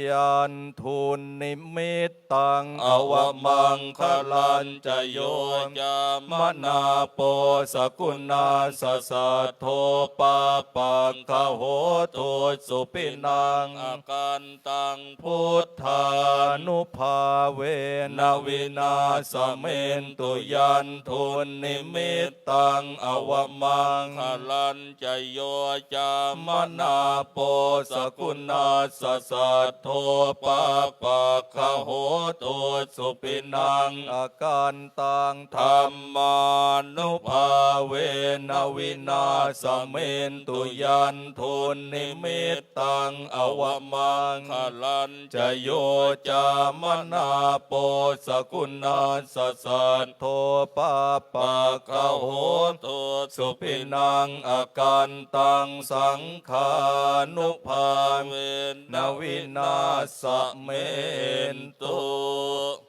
ยันทุนนิมิตตังอวมังคลันจะโยจามนาโปสกุณาสสัทโทปาปังคโหตุสุปินังอาการตังพุทธานุภาเวนวินาสเมนตุยันทุนนิมิตตังอวมังคลันจะโยจามนาโปสกุณาสสัทโทปาปังคโหตุสุปินังอาการตังธรรมานุภาเวนวินาสเมนตุยันทุนนิมิตตังอวมังคลันจะโยจามนาโปสกุณาสสัทโทปาปังคโหตุสุปินังอาการตังสังขานุภาเวนวินาสเมนตุ